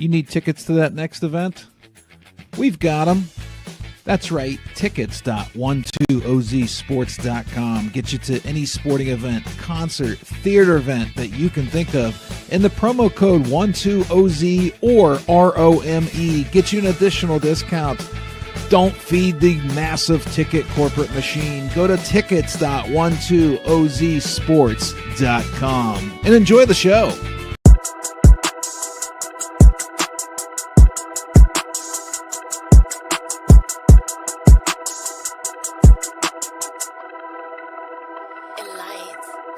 You need tickets to that next event? We've got them. That's right, tickets.12ozsports.com. Get you to any sporting event, concert, theater event that you can think of. And the promo code 12OZ or ROME get you an additional discount. Don't feed the massive ticket corporate machine. Go to tickets.12ozsports.com and enjoy the show.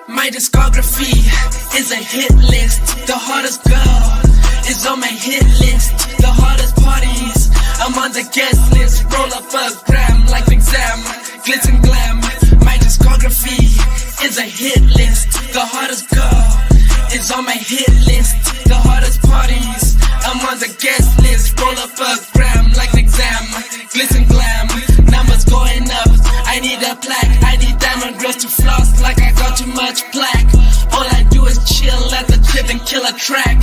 My discography is a hit list. The hottest girl is on my hit list. The hottest parties, I'm on the guest list. Roll up a gram like an exam, glitz and glam. My discography is a hit list. The hottest girl is on my hit list. The hottest parties, I'm on the guest list. Roll up a gram like an exam, glitz and glam. Numbers going up, I need a plaque. I need diamond girls to floss like I got too much plaque. All I do is chill at the crib and kill a track.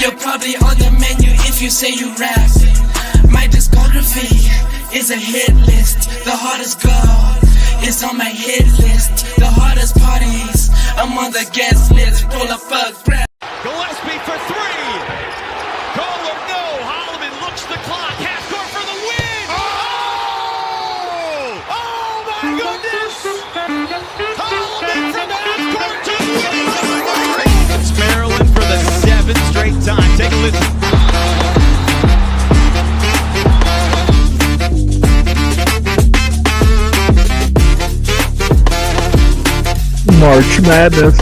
You're probably on the menu if you say you rap. My discography is a hit list. The hottest girl is on my hit list. The hottest parties, I'm on the guest list. Roll up a grab. Gillespie for three. Goal or no. Holloman looks the clock. Half court for the win. Oh! Oh my goodness! Holloman from half court to win. It's Maryland for the seventh straight time. Take a listen. March Madness.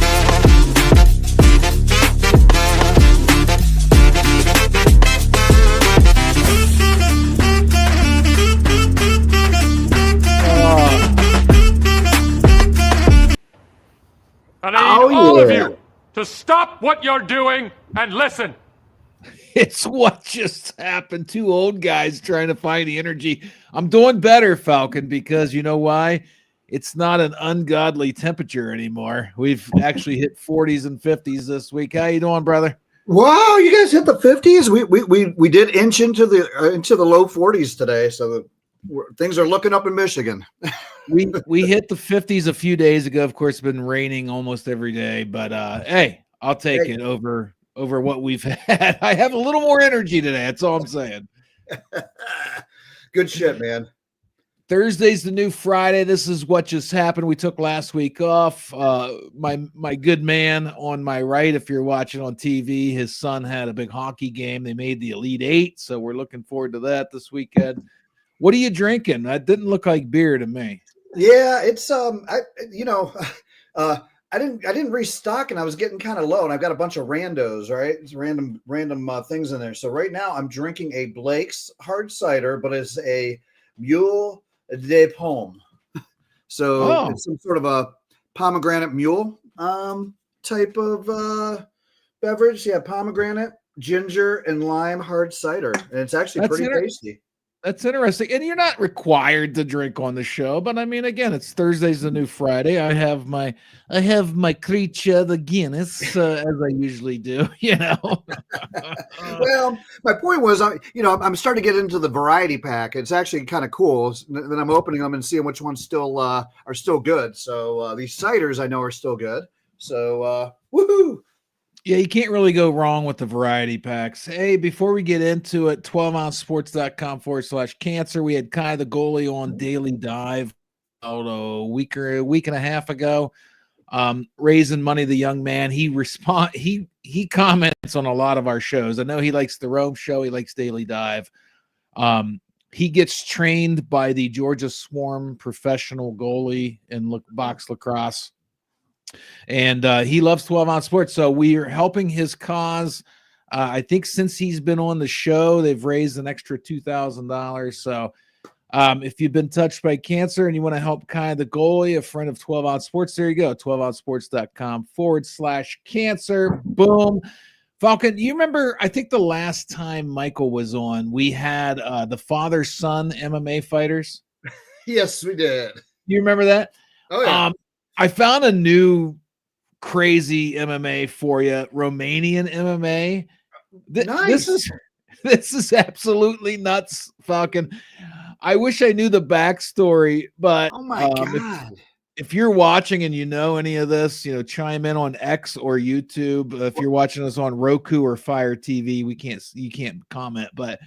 I need all of you to stop what you're doing and listen. It's what just happened. Two old guys trying to find the energy. I'm doing better, Falcon, because you know why? It's not an ungodly temperature anymore. We've actually hit 40s and 50s this week. How you doing, brother? Wow, you guys hit the 50s. We did inch into the low 40s today, so things are looking up in Michigan. We hit the 50s a few days ago. Of course, it's been raining almost every day, but hey, I'll take it over what we've had. I have a little more energy today. That's all I'm saying. Good shit, man. Thursday's the new Friday. This is what just happened. We took last week off. My good man on my right, if you're watching on TV, his son had a big hockey game. They made the Elite Eight, so we're looking forward to that this weekend. What are you drinking? That didn't look like beer to me. Yeah, it's I didn't restock, and I was getting kind of low, and I've got a bunch of randos, right? It's random things in there. So right now I'm drinking a Blake's hard cider, but it's a Mule de Pomme. So it's some sort of a pomegranate mule type of beverage. Yeah, pomegranate, ginger, and lime hard cider, and it's actually pretty tasty. That's interesting. And you're not required to drink on the show, but I mean, again, it's Thursday's the new Friday. I have my creature, the Guinness, as I usually do, you know. Well, my point was, I'm starting to get into the variety pack. It's actually kind of cool. Then I'm opening them and seeing which ones still are still good. So these ciders I know are still good. So woohoo! Yeah, you can't really go wrong with the variety packs. Hey, before we get into it, 12ouncesports.com/cancer. We had Kai the goalie on Daily Dive a week and a half ago, raising money. The young man, he comments on a lot of our shows. I know he likes the Rome show. He likes Daily Dive. He gets trained by the Georgia Swarm professional goalie in box lacrosse. And he loves 12-ounce sports. So we are helping his cause. I think since he's been on the show, they've raised an extra $2,000. So if you've been touched by cancer and you want to help Kai the goalie, a friend of 12-ounce sports, there you go. 12ouncesports.com/cancer. Boom. Falcon, you remember, I think the last time Michael was on, we had the father-son MMA fighters. Yes, we did. You remember that? Oh, yeah. I found a new crazy MMA for you, Romanian MMA. Nice. This is absolutely nuts, Falcon. I wish I knew the backstory, but Oh my God. if you're watching and you know any of this, chime in on X or YouTube. If you're watching us on Roku or Fire TV, you can't comment, but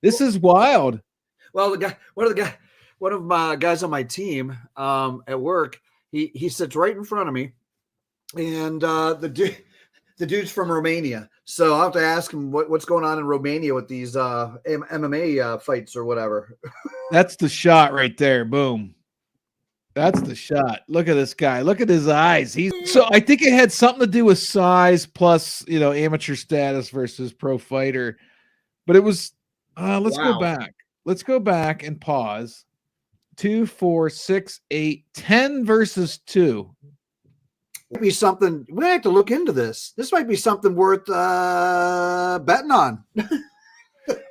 this is wild. Well, one of my guys on my team at work, he sits right in front of me, and the dude's from Romania. So I'll have to ask him what's going on in Romania with these MMA fights or whatever. That's the shot right there. Boom. That's the shot. Look at this guy. Look at his eyes. So I think it had something to do with size plus, amateur status versus pro fighter. But it was let's go back. Let's go back and pause. 2, 4, 6, 8, 10 versus 2. Might be something we have to look into this. This might be something worth betting on.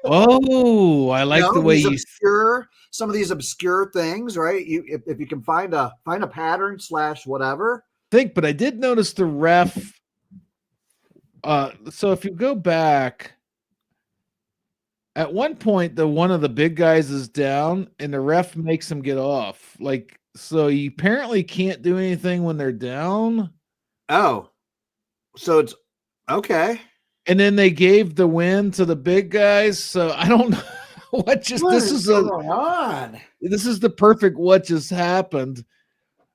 Oh, I like the way you some of these obscure things, right? If you can find a pattern / whatever. But I did notice the ref. So if you go back, at one point, one of the big guys is down, and the ref makes him get off. So you apparently can't do anything when they're down. Oh, so it's okay. And then they gave the win to the big guys. So I don't know this is going on. This is the perfect what just happened.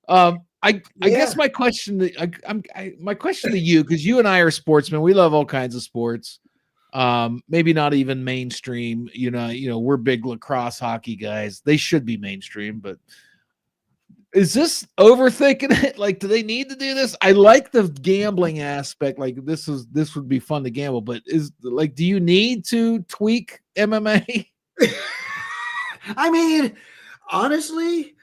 I guess my question to you, because you and I are sportsmen, we love all kinds of sports. Maybe not even mainstream. We're big lacrosse hockey guys. They should be mainstream, but is this overthinking it? Do they need to do this? I like the gambling aspect. This would be fun to gamble, but do you need to tweak MMA? I mean, honestly,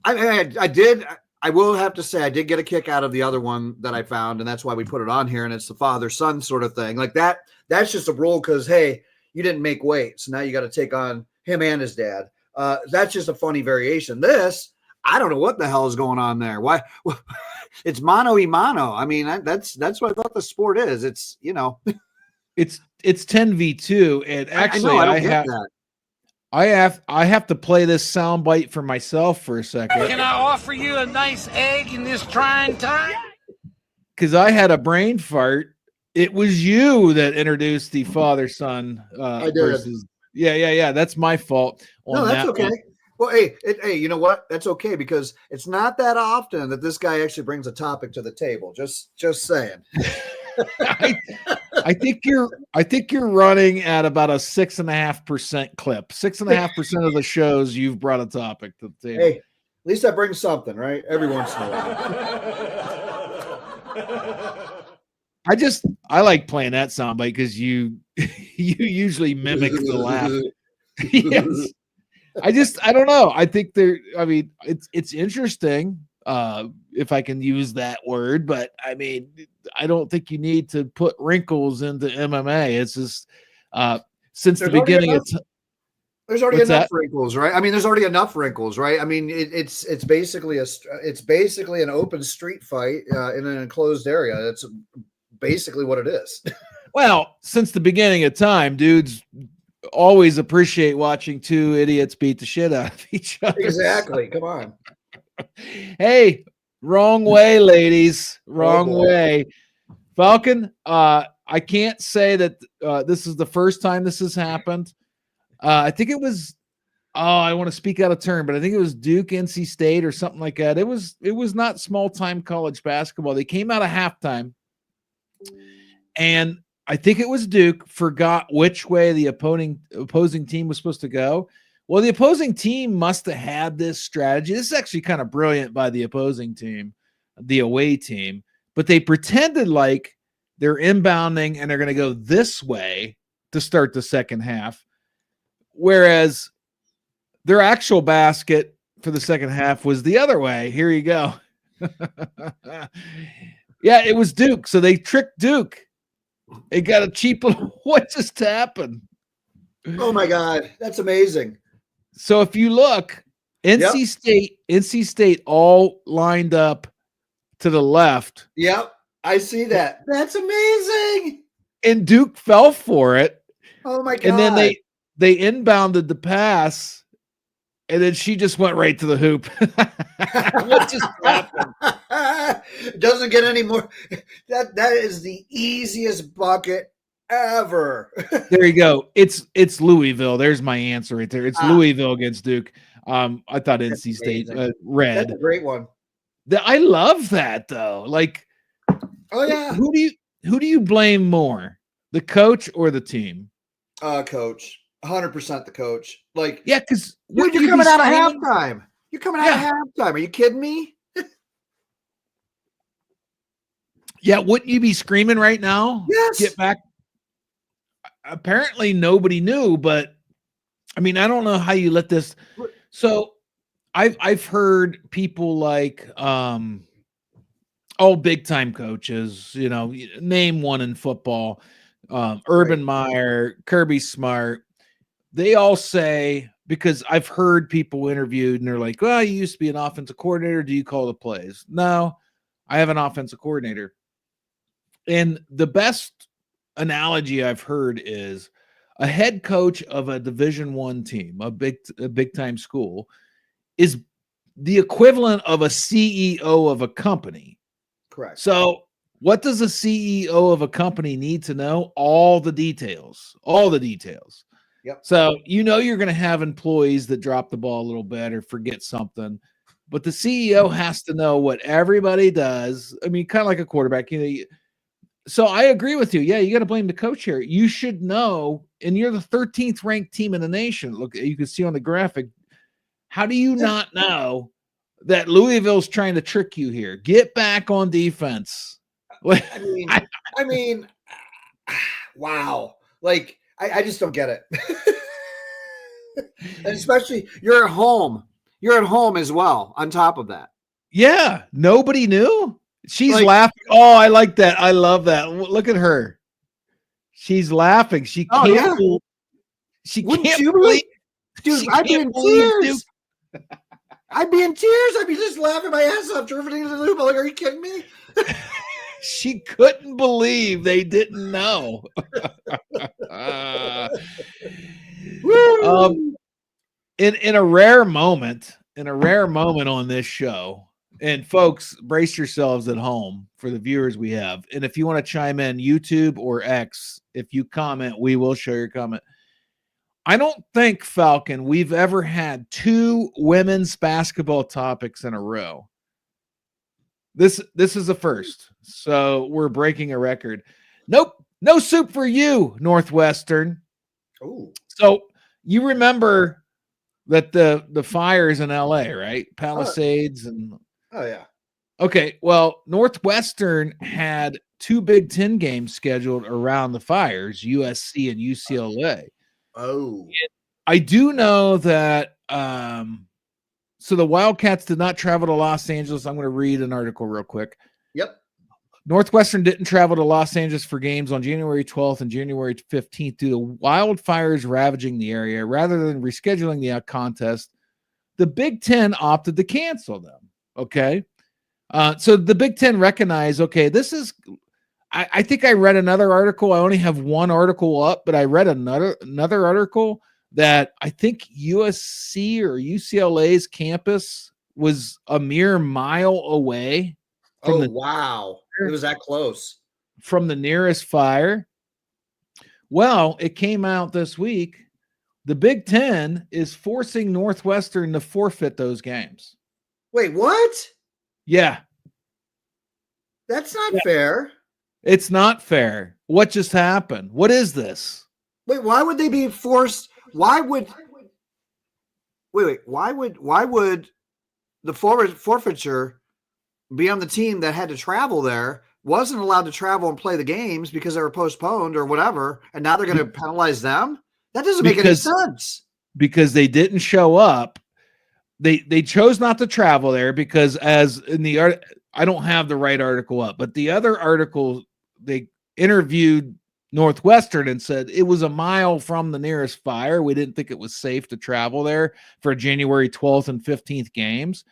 I did. I will have to say I did get a kick out of the other one that I found, and that's why we put it on here. And it's the father-son sort of thing. That. That's just a rule because, hey, you didn't make weight, so now you got to take on him and his dad. That's just a funny variation. This, I don't know what the hell is going on there. Why? It's mano y mano. I mean, that's what I thought the sport is. It's it's 10v2, and actually I have to play this soundbite for myself for a second. Can I offer you a nice egg in this trying time? Because I had a brain fart. It was you that introduced the father-son. I did. Versus, yeah. That's my fault. No, that's okay. Well, hey, you know what? That's okay because it's not that often that this guy actually brings a topic to the table. Just saying. I think you're running at about a 6.5% clip. 6.5% of the shows you've brought a topic to the table. Hey, at least I bring something, right? Every once in a while. I like playing that soundbite because you usually mimic the laugh. Yes. I don't know. I think it's interesting, if I can use that word, but I mean, I don't think you need to put wrinkles into MMA. It's just since the beginning of there's already enough wrinkles, right? I mean, there's already enough wrinkles, right? I mean, it's basically an open street fight in an enclosed area. That's basically what it is. Well, since the beginning of time, dudes always appreciate watching two idiots beat the shit out of each other. Exactly. Come on. Hey, wrong way, ladies. Wrong way. Falcon, I can't say that this is the first time this has happened. I think it was, I want to speak out of turn, but I think it was Duke, NC State or something like that. It was not small-time college basketball. They came out of halftime, and I think it was Duke forgot which way the opposing team was supposed to go. Well, the opposing team must have had this strategy. This is actually kind of brilliant by the opposing team, the away team, but they pretended like they're inbounding and they're going to go this way to start the second half, whereas their actual basket for the second half was the other way. Here you go. Yeah, it was Duke. So they tricked Duke. It got a cheap little, what just happened? Oh my God, that's amazing. So if you look, NC State all lined up to the left. Yep, I see that. That's amazing. And Duke fell for it. Oh my God. And then they inbounded the pass, and then she just went right to the hoop. What just happened? Doesn't get any more. That is the easiest bucket ever. There you go. It's Louisville. There's my answer right there. It's Louisville against Duke. I thought NC State red. That's a great one. I love that though. Like, oh yeah. Who do you blame more, the coach or the team? Coach. 100% the coach. Like, yeah, because you're coming out of halftime. You're coming out of halftime. Are you kidding me? Yeah, wouldn't you be screaming right now? Yes. Get back. Apparently nobody knew, but I mean, I don't know how you let this. So I've heard people like big time coaches, name one in football, Urban Meyer, Kirby Smart. They all say, because I've heard people interviewed and they're like, well, you used to be an offensive coordinator. Do you call the plays? No, I have an offensive coordinator. And the best analogy I've heard is a head coach of a Division I team, a big time school, is the equivalent of a CEO of a company. Correct. So what does a CEO of a company need to know? All the details. Yep. So you're going to have employees that drop the ball a little bit or forget something, but the CEO has to know what everybody does. I mean, kind of like a quarterback. So I agree with you. Yeah, you got to blame the coach here. You should know, and you're the 13th ranked team in the nation. Look, you can see on the graphic. How do you not know that Louisville's trying to trick you here? Get back on defense. I mean, wow. Like, I just don't get it. And especially you're at home. You're at home as well on top of that. Yeah, nobody knew. She's laughing. Oh, I like that. I love that. Look at her. She's laughing. She can't. She can't believe. Dude, I'd be in tears. I'd be in tears. I'd be just laughing my ass off, drifting into the loop. I'm like, are you kidding me? She couldn't believe they didn't know. In a rare moment on this show, and folks, brace yourselves at home for the viewers we have. And if you want to chime in, YouTube or X, if you comment, we will show your comment. I don't think, Falcon, we've ever had 2 women's basketball topics in a row. This is a first. So we're breaking a record. Nope. No soup for you, Northwestern. Oh. So you remember that the fires in LA, right? Palisades and oh yeah. Okay, well, Northwestern had 2 Big Ten games scheduled around the fires, USC and UCLA. Oh. I do know that so the Wildcats did not travel to Los Angeles. I'm going to read an article real quick. Yep. Northwestern didn't travel to Los Angeles for games on January 12th and January 15th due to wildfires ravaging the area. Rather than rescheduling the contest, the Big Ten opted to cancel them. Okay. So the Big Ten recognized, okay, this is, I think I read another article. I only have one article up, but I read another article that I think USC or UCLA's campus was a mere mile away. Wow. It was that close. From the nearest fire. Well, it came out this week. The Big Ten is forcing Northwestern to forfeit those games. Wait, what? Yeah. That's not fair. It's not fair. What just happened? What is this? Wait, why would they be forced? Why would the forfeiture be on the team that had to travel there, wasn't allowed to travel and play the games because they were postponed or whatever, and now they're going to penalize them? That doesn't make any sense. Because they didn't show up. They chose not to travel there because, as in the art, I don't have the right article up, but the other article, they interviewed Northwestern and said it was a mile from the nearest fire. We didn't think it was safe to travel there for January 12th and 15th games.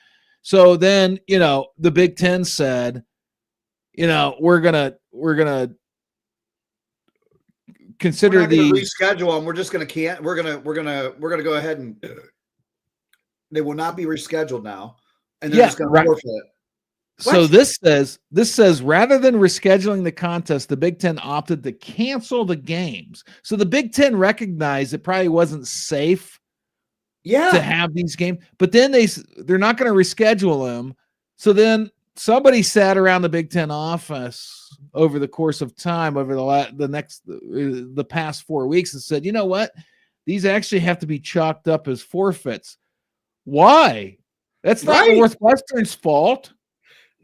So then, the Big Ten said, we're gonna consider We're not going to these. reschedule them. We're just going to we're going to go ahead and they will not be rescheduled now, and they're just going to forfeit. So What? this says rather than rescheduling the contest, the Big Ten opted to cancel the games. So the Big Ten recognized it probably wasn't safe to have these games, but then they're not going to reschedule them. So then somebody sat around the Big Ten office over the course of time, over the past 4 weeks, and said, you know what? These actually have to be chalked up as forfeits. Why? That's not Northwestern's fault.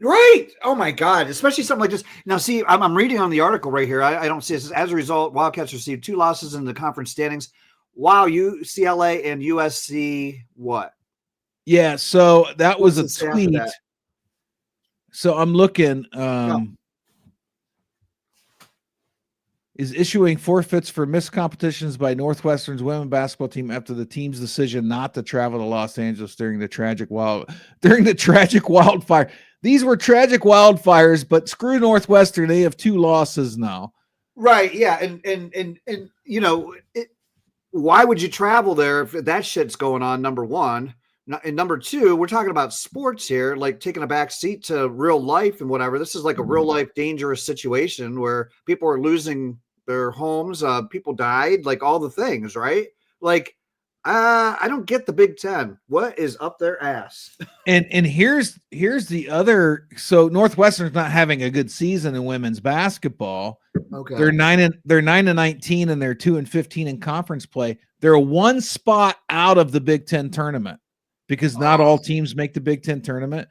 Right. Oh my God. Especially something like this. Now, see, I'm reading on the article right here. I don't see this. As a result, Wildcats received 2 losses in the conference standings. Wow. UCLA and USC. What? Yeah. So that was a tweet. That? So I'm looking. Is issuing forfeits for missed competitions by Northwestern's women's basketball team after the team's decision not to travel to Los Angeles during the tragic wildfire. These were tragic wildfires, but screw Northwestern. They have 2 losses now. Right. Yeah. And you know, why would you travel there if that shit's going on? Number one. And number 2, we're talking about sports here, like taking a back seat to real life and whatever. This is like a real life dangerous situation where people are losing their homes. People died, like all the things, right? Like, I don't get the Big Ten. What is up their ass? And here's the other. So Northwestern's not having a good season in women's basketball. Okay, they're 9-19 and they're 2-15 in conference play. They're 1 spot out of the Big Ten tournament because not all teams make the Big Ten tournament.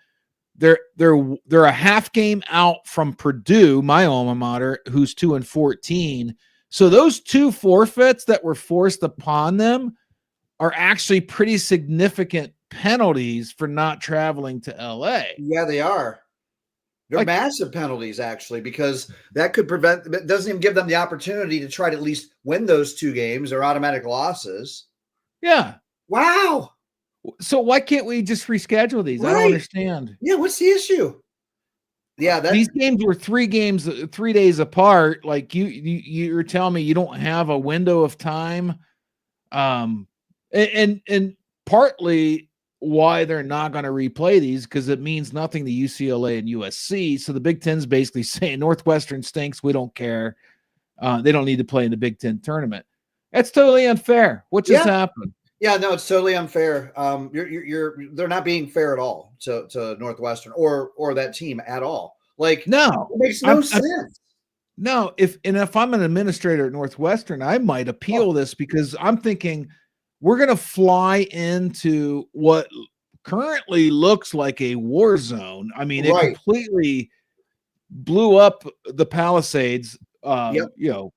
They're a half game out from Purdue, my alma mater, who's 2-14. So those 2 forfeits that were forced upon them are actually pretty significant penalties for not traveling to LA. Yeah, they are. They're massive penalties, actually, because that could prevent, it doesn't even give them the opportunity to try to at least win those 2 games. They're automatic losses. Yeah. Wow. So why can't we just reschedule these? I don't understand. Yeah, what's the issue? Yeah, these games were 3 days apart. Like you're telling me you don't have a window of time. And partly why they're not going to replay these, because it means nothing to UCLA and USC. So the Big Ten's basically saying Northwestern stinks. We don't care. They don't need to play in the Big Ten tournament. That's totally unfair. What just happened? Yeah, no, it's totally unfair. They're not being fair at all to Northwestern or that team at all. Like, no, it makes no sense. No, if I'm an administrator at Northwestern, I might appeal this, because I'm thinking we're going to fly into what currently looks like a war zone. I mean, it completely blew up the Palisades. You know,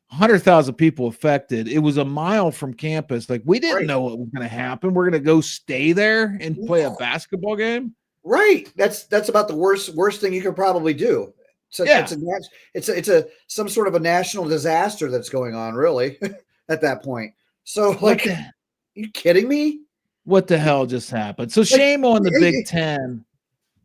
100,000 people affected. It was a mile from campus. Like, we didn't know what was going to happen. We're going to go stay there and play a basketball game. Right. That's about the worst thing you could probably do. It's some sort of a national disaster that's going on, really, at that point. So, like, are you kidding me? What the hell just happened? So shame on the Big Ten.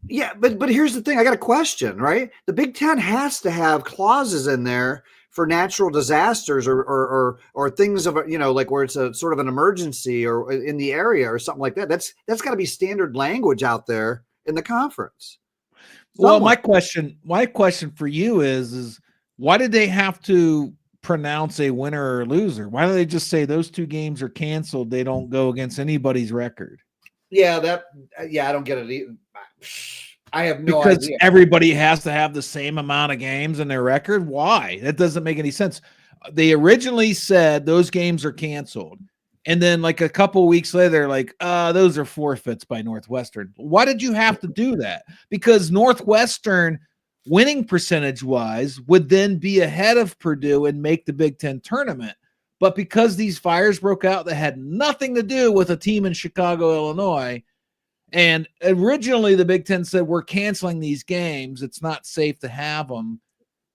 Yeah, but here's the thing. I got a question, right? The Big Ten has to have clauses in there for natural disasters or things of, you know, like where it's a sort of an emergency or in the area or something like that. That's got to be standard language out there in the conference. Well, my question for you is why did they have to pronounce a winner or loser? Why don't they just say those 2 games are canceled? They don't go against anybody's record. Yeah, I don't get it either. I have no idea. Because everybody has to have the same amount of games in their record. Why? That doesn't make any sense. They originally said those games are canceled. And then like a couple weeks later, they're like, those are forfeits by Northwestern. Why did you have to do that? Because Northwestern, winning percentage wise, would then be ahead of Purdue and make the Big Ten tournament. But because these fires broke out that had nothing to do with a team in Chicago, Illinois, and originally the Big Ten said, we're canceling these games, it's not safe to have them.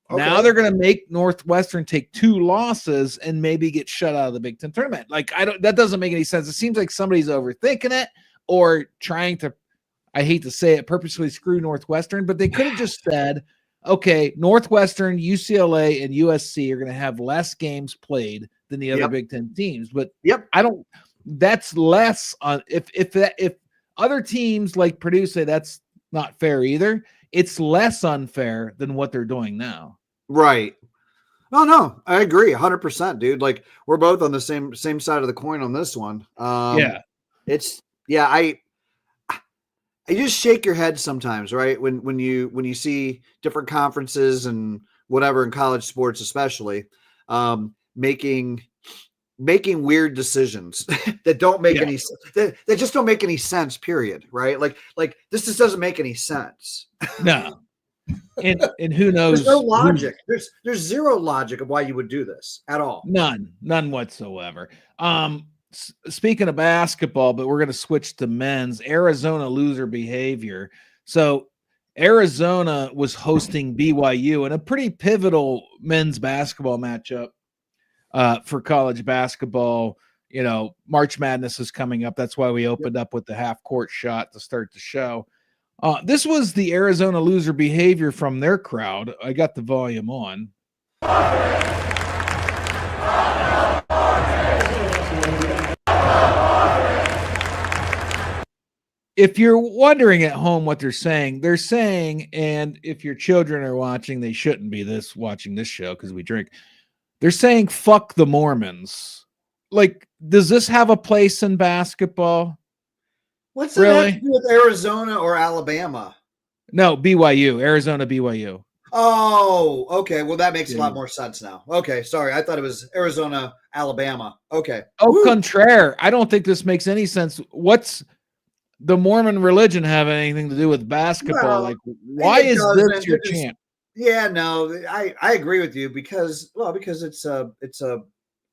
Okay. Now they're going to make Northwestern take 2 losses and maybe get shut out of the Big Ten tournament. Like, that doesn't make any sense. It seems like somebody's overthinking it or trying to, I hate to say it, purposely screw Northwestern, but they could have just said, okay, Northwestern, UCLA, and USC are going to have less games played than the other Big Ten teams, but that's less on if other teams like Purdue say that's not fair either, it's less unfair than what they're doing now. Right. No, I agree 100%, dude. Like we're both on the same side of the coin on this one. I just shake your head sometimes, right? When you see different conferences and whatever in college sports, especially making weird decisions that don't make any that just don't make any sense. Period. Right? Like this just doesn't make any sense. No. And who knows? There's no logic. There's zero logic of why you would do this at all. None whatsoever. Speaking of basketball, but we're going to switch to men's. Arizona loser behavior. So Arizona was hosting BYU in a pretty pivotal men's basketball matchup for college basketball. You know, March Madness is coming up. That's why we opened up with the half-court shot to start the show. This was the Arizona loser behavior from their crowd. I got the volume on. If you're wondering at home what they're saying, and if your children are watching, they shouldn't be watching this show because we drink. They're saying, fuck the Mormons. Like, does this have a place in basketball? What's it have to do with Arizona or Alabama? No, BYU, Arizona, BYU. Oh, okay. Well, that makes a lot more sense now. Okay, sorry. I thought it was Arizona, Alabama. Okay. Contraire. I don't think this makes any sense. What's the Mormon religion have anything to do with basketball? Like, why is this your champ? Yeah, no, I agree with you because it's a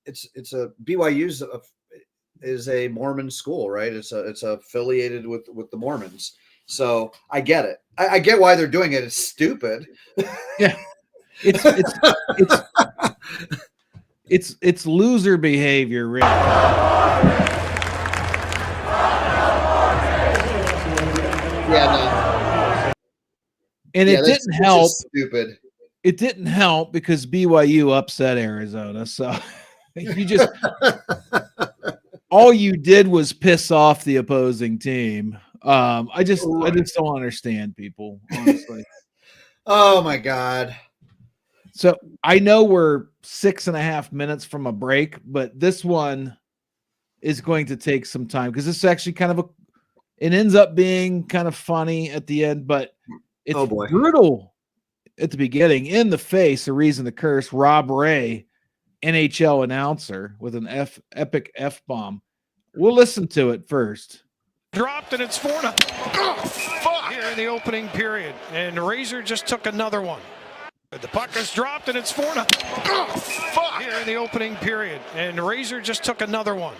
BYU's is a Mormon school, right? It's affiliated with the Mormons. So I get it. I get why they're doing it. It's stupid. Yeah. It's loser behavior, really. Yeah, no. And it didn't help. Stupid. It didn't help because BYU upset Arizona. So you just all you did was piss off the opposing team. I just don't understand people, honestly. Oh my God. So I know we're 6.5 minutes from a break, but this one is going to take some time because this is actually kind of it ends up being kind of funny at the end, but it's brutal at the beginning. In the face, a reason to curse. Rob Ray, NHL announcer, with an epic F-bomb. We'll listen to it first. Dropped and it's 4-0. Oh, fuck! Here in the opening period, and Razor just took another one. The puck is dropped and it's 4-0. Oh, fuck! Here in the opening period, and Razor just took another one.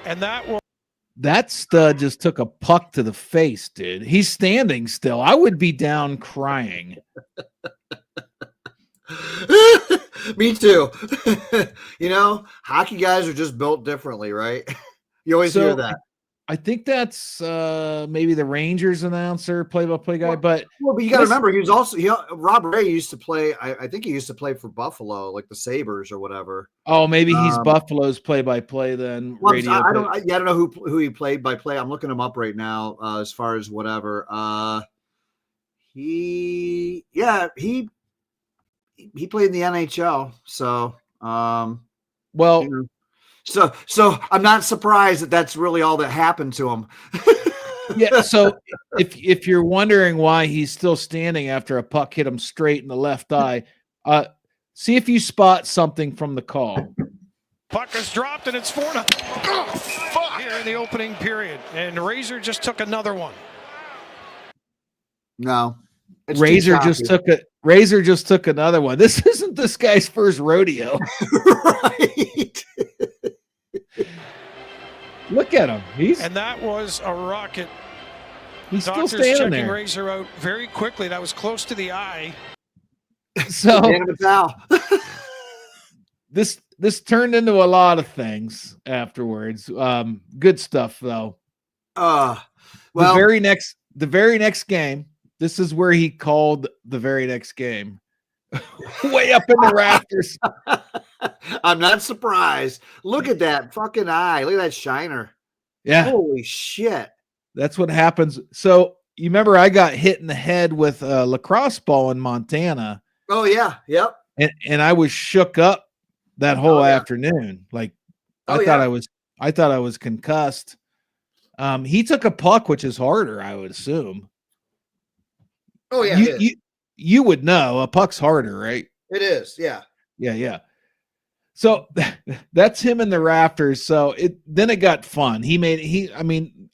And that stud just took a puck to the face, dude. He's standing still. I would be down crying. Me too. You know, hockey guys are just built differently, right? You always hear that. I think that's maybe the Rangers announcer, play-by-play guy. But you got to remember, he was also Rob Ray used to play. I think he used to play for Buffalo, like the Sabres or whatever. Oh, maybe he's Buffalo's play-by-play then. Well, I don't know who he played by play. I'm looking him up right now. As far as whatever, he played in the NHL. So, So I'm not surprised that that's really all that happened to him. Yeah. So if you're wondering why he's still standing after a puck hit him straight in the left eye, see if you spot something from the call. Puck is dropped and it's 4-0. Oh, fuck! Here in the opening period, and Razor just took another one. No. Razor just took another one. This isn't this guy's first rodeo. Right. Look at him. And that was a rocket. He's Doctors still standing checking there. Razor out very quickly. That was close to the eye. So this turned into a lot of things afterwards. Good stuff though. Well, the very next game, This is where he called the very next game. Way up in the rafters. I'm not surprised. Look at that fucking eye. Look at that shiner. Yeah. Holy shit. That's what happens. So you remember I got hit in the head with a lacrosse ball in Montana. Oh yeah. Yep. And I was shook up that whole afternoon. Like I thought I was concussed. He took a puck, which is harder, I would assume. Oh yeah. You would know a puck's harder, right? It is. Yeah. Yeah. So that's him in the rafters. So then it got fun.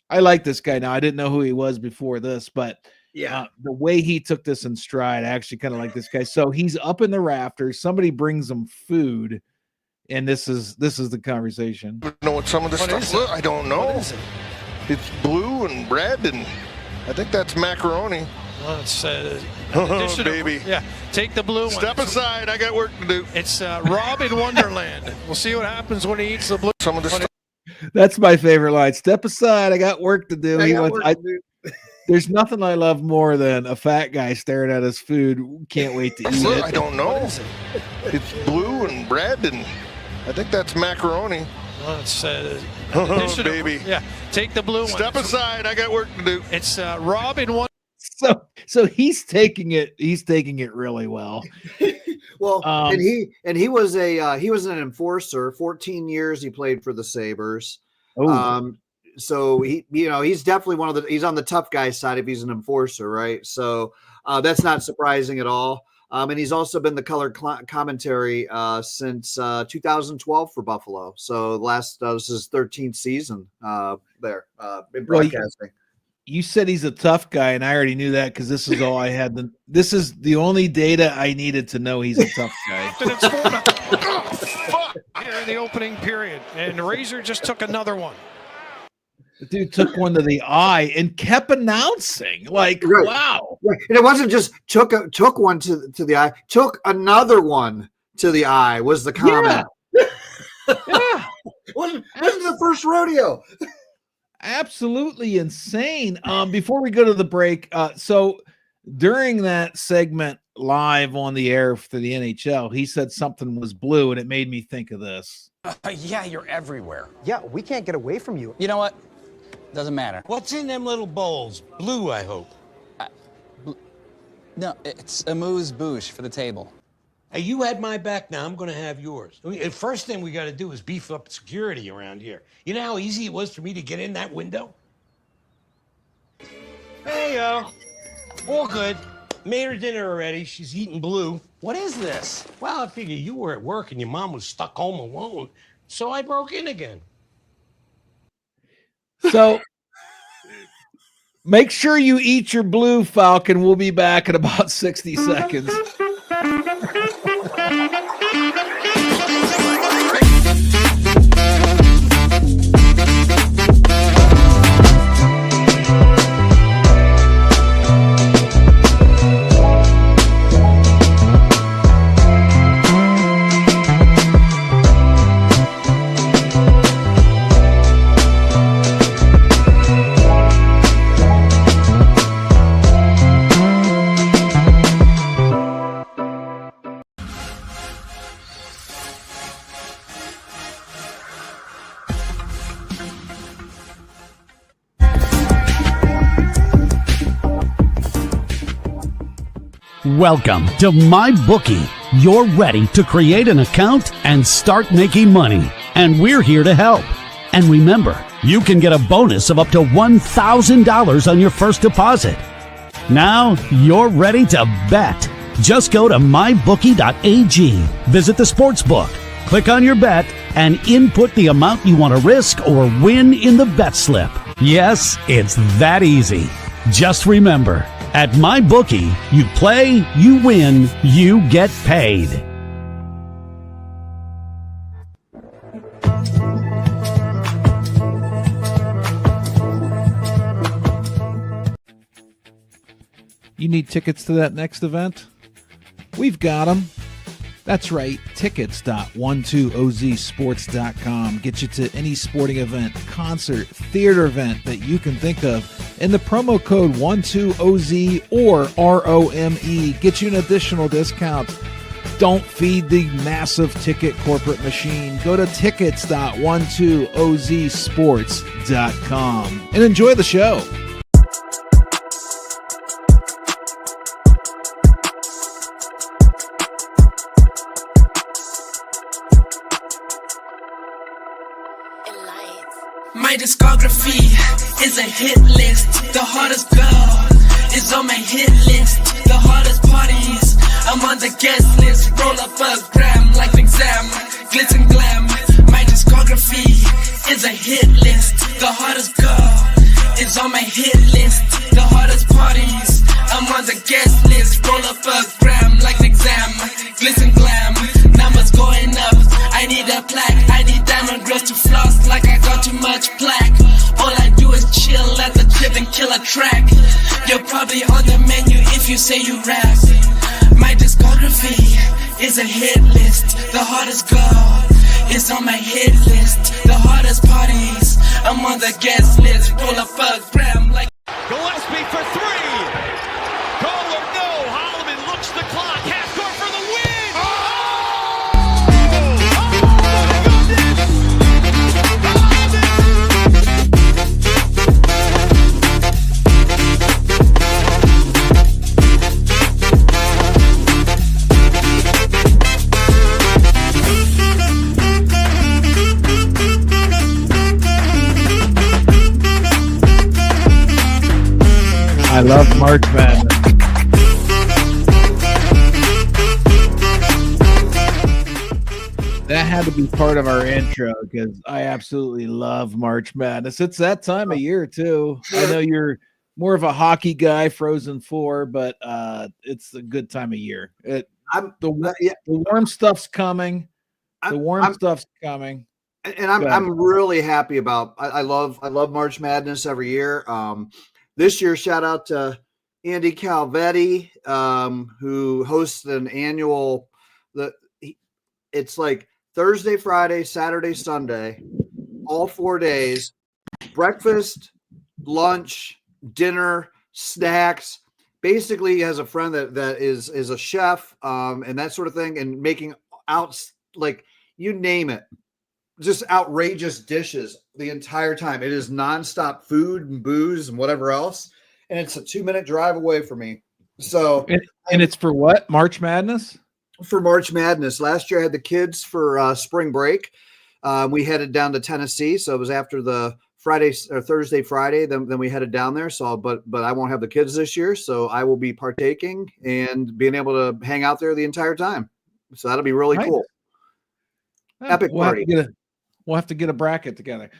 I like this guy now. I didn't know who he was before this, but the way he took this in stride, I actually kind of like this guy. So he's up in the rafters. Somebody brings him food, and this is the conversation. I don't know what some of this stuff looks. I don't know. What is it? It's blue and red, and I think that's macaroni. Well, it's baby. Yeah, take the blue one. Step aside. I got work to do. It's Rob in Wonderland. We'll see what happens when he eats the blue. Some of this stuff. That's my favorite line. Step aside. I got work to do. There's nothing I love more than a fat guy staring at his food. Can't wait to eat it. I don't know. It's blue and red, and I think that's macaroni. Well, it's baby. Yeah, take the blue one. Step aside. I got work to do. It's Rob in Wonderland. So he's taking it really well. Well, and he was an enforcer. 14 years he played for the Sabres. So he's definitely he's on the tough guy side if he's an enforcer, right? So that's not surprising at all. And he's also been the color commentary since 2012 for Buffalo. So this is his 13th season there in broadcasting. You said he's a tough guy, and I already knew that because this is all I had. This is the only data I needed to know he's a tough guy. Here in the opening period, and Razor just took another one. The dude took one to the eye and kept announcing, like, wow. Right. And it wasn't just took one to the eye, took another one to the eye was the comment. Yeah. wasn't the first rodeo. Absolutely insane. Before we go to the break, so during that segment live on the air for the NHL, he said something was blue, and it made me think of this. Yeah, you're everywhere. Yeah, we can't get away from you. You know what? Doesn't matter. What's in them little bowls? Blue, I hope. No, it's amuse-bouche for the table. Hey, you had my back, now I'm going to have yours. The first thing we got to do is beef up security around here. You know how easy it was for me to get in that window? Hey, yo. All good. Made her dinner already. She's eating blue. What is this? Well, I figured you were at work and your mom was stuck home alone, so I broke in again. So make sure you eat your blue, Falcon. We'll be back in about 60 seconds. Welcome to MyBookie. You're ready to create an account and start making money, and we're here to help. And remember, you can get a bonus of up to $1,000 on your first deposit. Now you're ready to bet. Just go to mybookie.ag, visit the sportsbook, click on your bet, and input the amount you want to risk or win in the bet slip. Yes, it's that easy. Just remember, at MyBookie, you play, you win, you get paid. You need tickets to that next event? We've got them. That's right, tickets.12ozsports.com. Get you to any sporting event, concert, theater event that you can think of. And the promo code 12OZ or ROME get you an additional discount. Don't feed the massive ticket corporate machine. Go to tickets.12ozsports.com and enjoy the show. My discography is a hit list. The hottest girl is on my hit list. The hottest parties, I'm on the guest list. Roll up a gram like an exam, glitz and glam. My discography is a hit list. The hottest girl is on my hit list. The hottest parties, I'm on the guest list. Roll up a gram like an exam, glitz and glam. Numbers going up, I need a plaque. I need diamond girls to floss like I got too much plaque. All I do is chill at the crib and kill a track. You're probably on the menu if you say you rap. My discography is a hit list. The hottest girl is on my hit list. The hottest parties, I'm on the guest list. Roll up a gram like Gillespie for three. Goal or no? Holloman looks the clock. Half court for the win. I love March Madness. That had to be part of our intro because I absolutely love March Madness. It's that time of year too. I know you're more of a hockey guy, Frozen 4, but it's a good time of year. The warm stuff's coming. Stuff's coming. And I'm really happy about. I love March Madness every year. This year, shout out to Andy Calvetti, who hosts an annual. It's like Thursday, Friday, Saturday, Sunday, all 4 days. Breakfast, lunch, dinner, snacks. Basically, he has a friend that is a chef, and that sort of thing, and making out like you name it, just outrageous dishes the entire time. It is nonstop food and booze and whatever else. And it's a 2-minute drive away from me. So, and it's for what? March Madness? For March Madness. Last year I had the kids for spring break. We headed down to Tennessee. So it was after the Friday or Thursday, Friday. Then we headed down there. So, but I won't have the kids this year. So I will be partaking and being able to hang out there the entire time. So that'll be really cool. Epic party. We'll have to get a bracket together.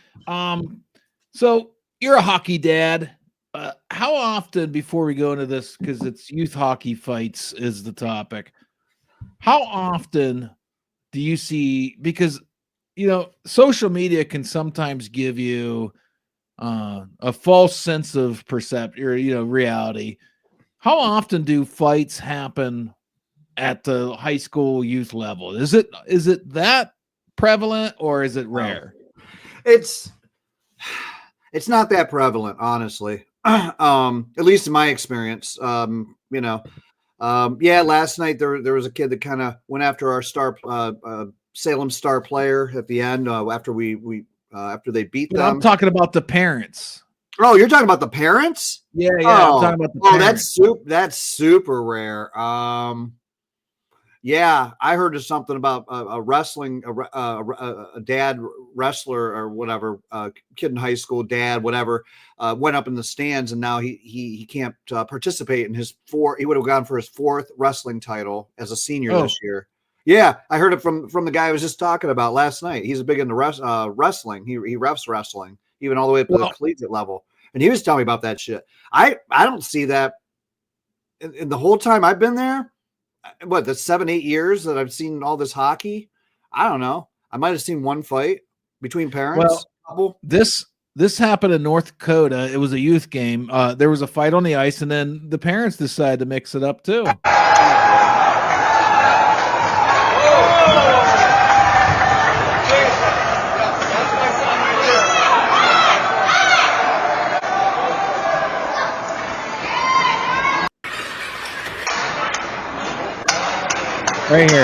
So you're a hockey dad. How often, before we go into this, because it's youth hockey fights is the topic, how often do you see, because, social media can sometimes give you a false sense of perception or, reality. How often do fights happen at the high school youth level? Is it that prevalent or is it rare? It's not that prevalent, honestly. At least in my experience. Last night there was a kid that kind of went after our star Salem star player at the end after after they beat them. I'm talking about the parents. Oh, you're talking about the parents? Yeah, I'm talking about the parents. That's super rare. Yeah, I heard of something about a wrestling, a dad wrestler or whatever, kid in high school, dad, whatever, went up in the stands and now he can't participate in he would have gone for his 4th wrestling title as a senior this year. Yeah, I heard it from the guy I was just talking about last night. He's big into wrestling. He refs wrestling, even all the way up to the collegiate level. And he was telling me about that shit. I don't see that in the whole time I've been there. What, the 7-8 years that I've seen all this hockey? I don't know. I might have seen one fight between parents. Well, this happened in North Dakota. It was a youth game. There was a fight on the ice, and then the parents decided to mix it up too. Right here.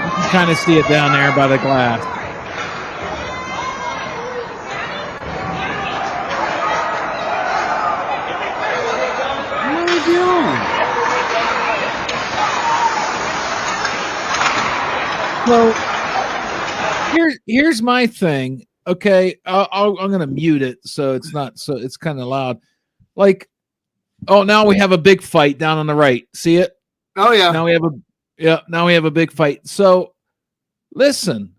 You can kind of see it down there by the glass. What are you doing? So here's my thing. Okay, I'm gonna mute it so it's not so it's kind of loud. Like, oh, now we have a big fight down on the right. See it? Oh yeah. Now we have a big fight. So listen,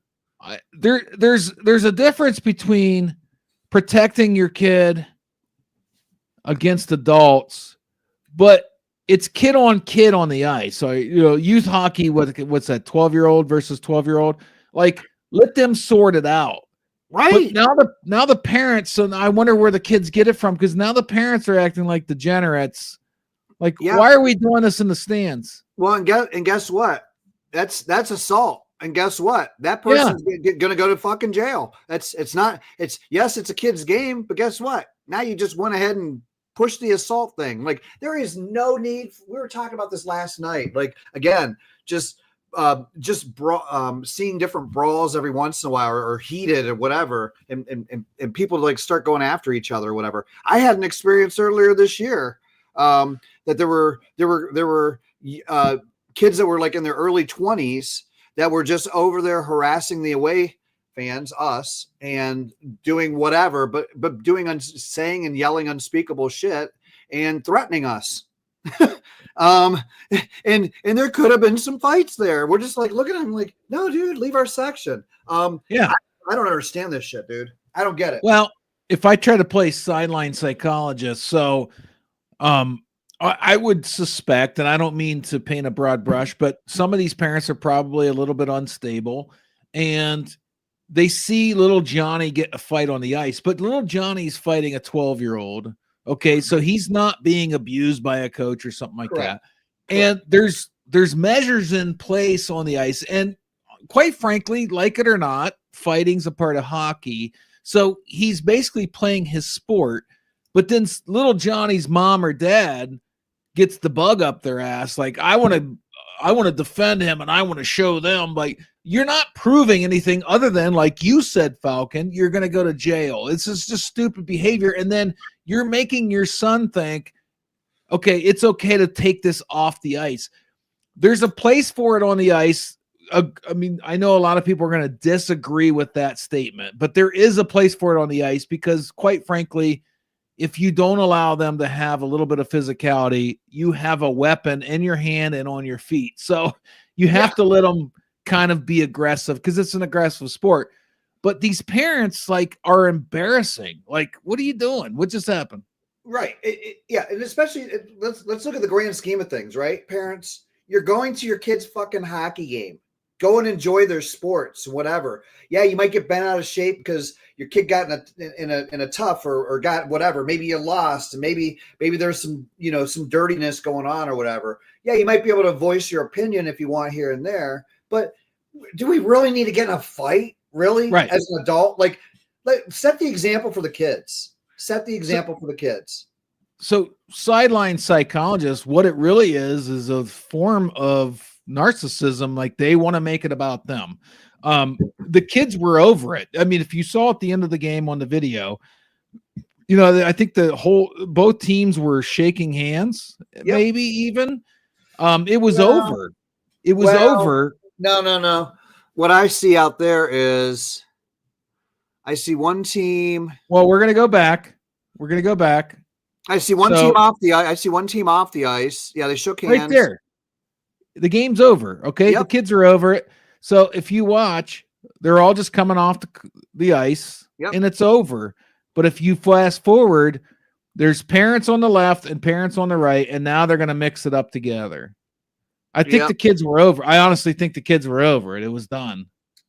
there's a difference between protecting your kid against adults, but it's kid on kid on the ice. So youth hockey. What's that? 12-year-old versus 12-year-old. Like, let them sort it out. Right. But now the parents. So I wonder where the kids get it from, because now the parents are acting like degenerates. Like, why are we doing this in the stands? Well, and guess what? That's assault. And guess what? That person's gonna go to fucking jail. It's a kid's game, but guess what? Now you just went ahead and pushed the assault thing. Like, there is no need. We were talking about this last night. Like, again, just seeing different brawls every once in a while, or heated or whatever, and people like start going after each other or whatever. I had an experience earlier this year that there were kids that were like in their early 20s that were just over there harassing the away fans, us, and doing whatever, but saying and yelling unspeakable shit and threatening us. And there could have been some fights there. We're just like looking at him like, no, dude, leave our section. I don't understand this shit, dude. I don't get it. Well, if I try to play sideline psychologist, so I would suspect, and I don't mean to paint a broad brush, but some of these parents are probably a little bit unstable, and they see little Johnny get a fight on the ice, but little Johnny's fighting a 12-year-old. Okay, so he's not being abused by a coach or something like that. And there's measures in place on the ice. And quite frankly, like it or not, fighting's a part of hockey. So he's basically playing his sport. But then little Johnny's mom or dad gets the bug up their ass. Like, I want to defend him, and I want to show them. Like, you're not proving anything other than, like you said, Falcon, you're going to go to jail. It's just stupid behavior. And then you're making your son think, okay, it's okay to take this off the ice. There's a place for it on the ice. I mean, I know a lot of people are going to disagree with that statement, but there is a place for it on the ice, because quite frankly, if you don't allow them to have a little bit of physicality, you have a weapon in your hand and on your feet. So you have to let them kind of be aggressive, because it's an aggressive sport. But these parents are embarrassing. Like, what are you doing? What just happened? Right. And especially let's look at the grand scheme of things, right? Parents, you're going to your kid's fucking hockey game. Go and enjoy their sports, whatever. Yeah, you might get bent out of shape because your kid got in a tough or got whatever. Maybe you lost, and maybe there's some some dirtiness going on or whatever. Yeah, you might be able to voice your opinion if you want here and there. But do we really need to get in a fight? Really, as an adult, like set the example for the kids. Set the example for the kids. So sideline psychologist, what it really is a form of narcissism. Like, they want to make it about them. The kids were over it. I mean, if you saw at the end of the game on the video, I think both teams were shaking hands, maybe even. It was over. It was over. No. What I see out there is I see one team. Well, we're going to go back. I see one team off the ice. I see one team off the ice. Yeah, they shook hands. Right there. The game's over. Okay. The kids are over it. So if you watch, they're all just coming off the ice and it's over. But if you fast forward, there's parents on the left and parents on the right, and now they're going to mix it up together. I think the kids were over. I honestly think the kids were over it. It was done.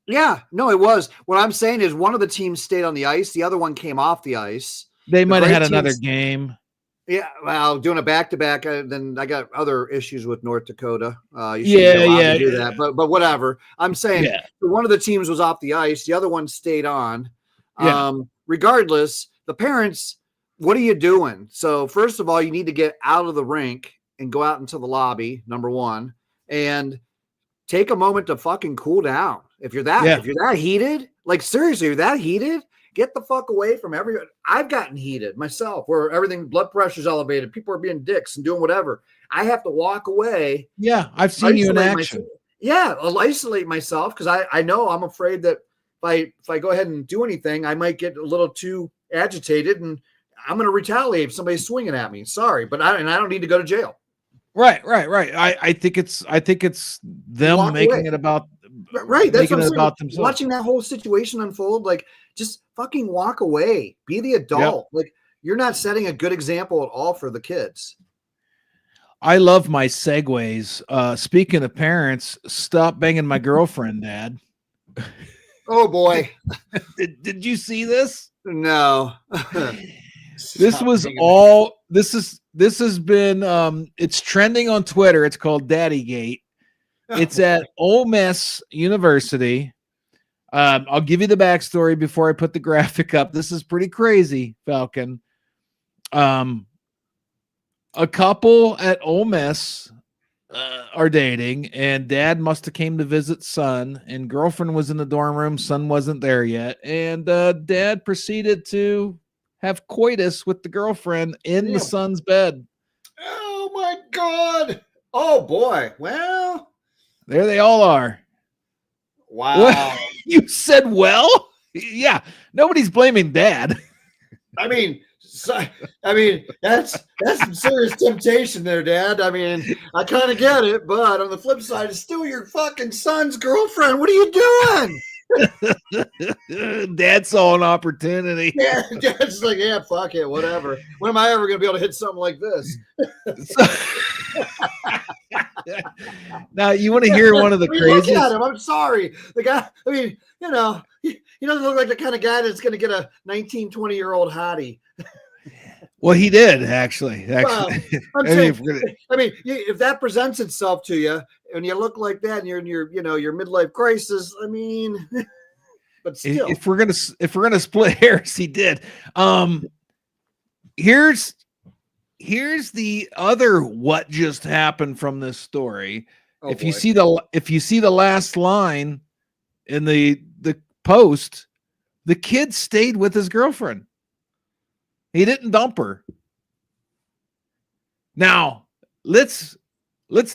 Yeah, no, it was. What I'm saying is one of the teams stayed on the ice. The other one came off the ice. They might have had another game. Yeah, well, doing a back-to-back, then I got other issues with North Dakota. You do that, but whatever. I'm saying one of the teams was off the ice. The other one stayed on. Regardless, the parents what are you doing? So first of all, you need to get out of the rink and go out into the lobby, number one, and take a moment to fucking cool down. If you're that heated, like seriously, you're that heated, get the fuck away from everyone. I've gotten heated myself where everything, blood pressure's elevated. People are being dicks and doing whatever. I have to walk away. Yeah. I've seen you in action. I'll isolate myself because I know I'm afraid that if I go ahead and do anything, I might get a little too agitated and I'm going to retaliate if somebody's swinging at me. Sorry, but I don't need to go to jail. Right. I think it's them making it about that's what I'm saying. About themselves. Watching that whole situation unfold, like just fucking walk away. Be the adult. Yep. Like you're not setting a good example at all for the kids. I love my segues. Speaking of parents, stop banging my girlfriend, Dad. Oh boy. Did you see this? No. This has been it's trending on Twitter. It's called Daddygate. It's at Ole Miss University. I'll give you the backstory before I put the graphic up. This is pretty crazy, Falcon. A couple at Ole Miss are dating, and dad must have came to visit son, and girlfriend was in the dorm room. Son wasn't there yet, and dad proceeded to have coitus with the girlfriend in the son's bed. Oh my God! Oh boy! Well, there they all are. Wow! Well, you said well? Yeah. Nobody's blaming dad. I mean, that's some serious temptation there, Dad. I mean, I kind of get it, but on the flip side, it's still your fucking son's girlfriend. What are you doing? Dad saw an opportunity. Yeah, Dad's like, yeah, fuck it, whatever. When am I ever going to be able to hit something like this? Now, you want to hear one of the craziest? Look at him. I'm sorry. The guy, I mean, you know, he doesn't look like the kind of guy that's going to get a 19, 20-year-old hottie. Well, he did actually. Well, I mean, if that presents itself to you and you look like that and you're in your midlife crisis, I mean, but still, if we're gonna split hairs, he did. Here's the other what just happened from this story. If you see the last line in the post, the kid stayed with his girlfriend. He didn't dump her. Now, let's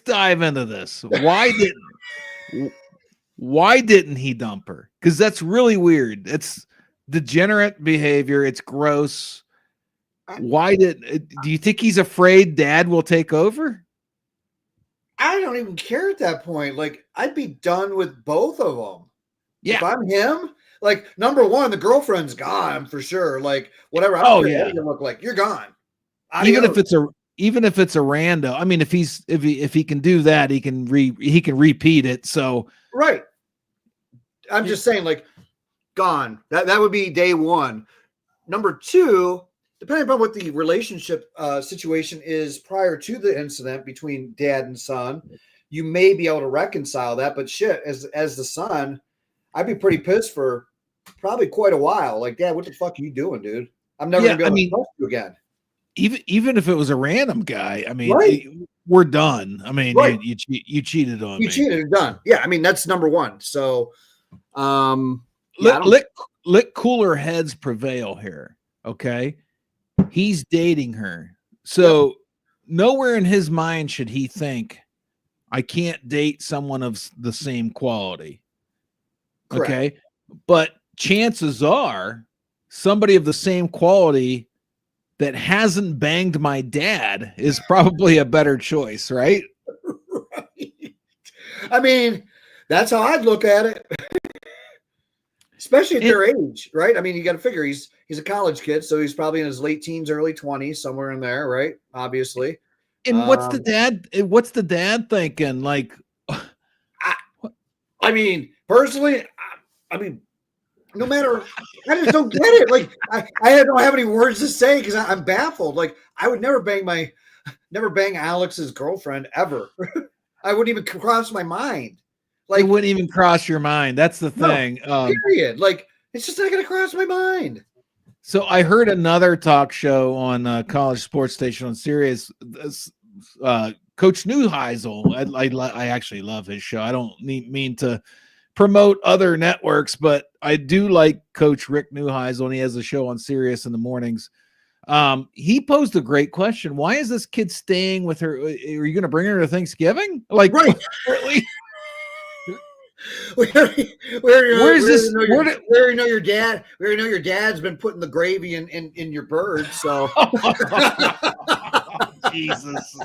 dive into this. Why didn't he dump her? Because that's really weird. It's degenerate behavior. It's gross. Do you think he's afraid dad will take over? I don't even care at that point. Like, I'd be done with both of them. Yeah. If I'm him, like, number one, the girlfriend's gone for sure. Like, whatever. I don't care what you look like. You're gone. Even if it's a rando. I mean, if he can do that, he can repeat it. So right. I'm just saying, like, gone. That would be day one. Number two, depending upon what the relationship situation is prior to the incident between dad and son, you may be able to reconcile that. But shit, as the son, I'd be pretty pissed for probably quite a while. Like, Dad, what the fuck are you doing, dude? I'm never gonna be able to trust you again. Even if it was a random guy, I mean, right. We're done. I mean, right. you cheated on me. You cheated, done. Yeah, I mean, that's number one. So, let cooler heads prevail here. Okay, he's dating her, so nowhere in his mind should he think, I can't date someone of the same quality. Correct. Okay, but chances are somebody of the same quality that hasn't banged my dad is probably a better choice, right? Right. I mean, that's how I'd look at it. Especially at their age, right? I mean, you got to figure he's a college kid, so he's probably in his late teens, early 20s, somewhere in there, right? Obviously. And what's the dad thinking? Like, I mean, personally, I mean, no matter, I just don't get it. Like, I don't have any words to say because I'm baffled. Like, I would never bang Alex's girlfriend ever. I wouldn't even cross my mind. Like, it wouldn't even cross your mind. That's the thing. Period. Like, it's just not going to cross my mind. So I heard another talk show on College Sports Station on Sirius. Coach Neuheisel, I actually love his show. I don't mean to promote other networks, but I do like Coach Rick Neuheisel, and he has a show on Sirius in the mornings. He posed a great question. Why is this kid staying with her? Are you going to bring her to Thanksgiving? Like, right. Really? We already know your dad. We already know your dad's been putting the gravy in your bird. So, Jesus,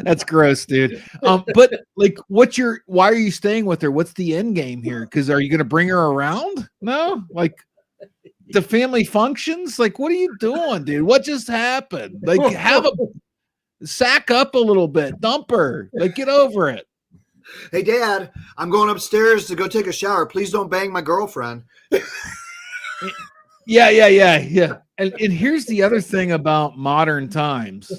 that's gross, dude. But like, why are you staying with her? What's the end game here? Because are you going to bring her around? No, like the family functions. Like, what are you doing, dude? What just happened? Like, sack up a little bit, dump her. Like, get over it. Hey, Dad, I'm going upstairs to go take a shower. Please don't bang my girlfriend. Yeah. And here's the other thing about modern times.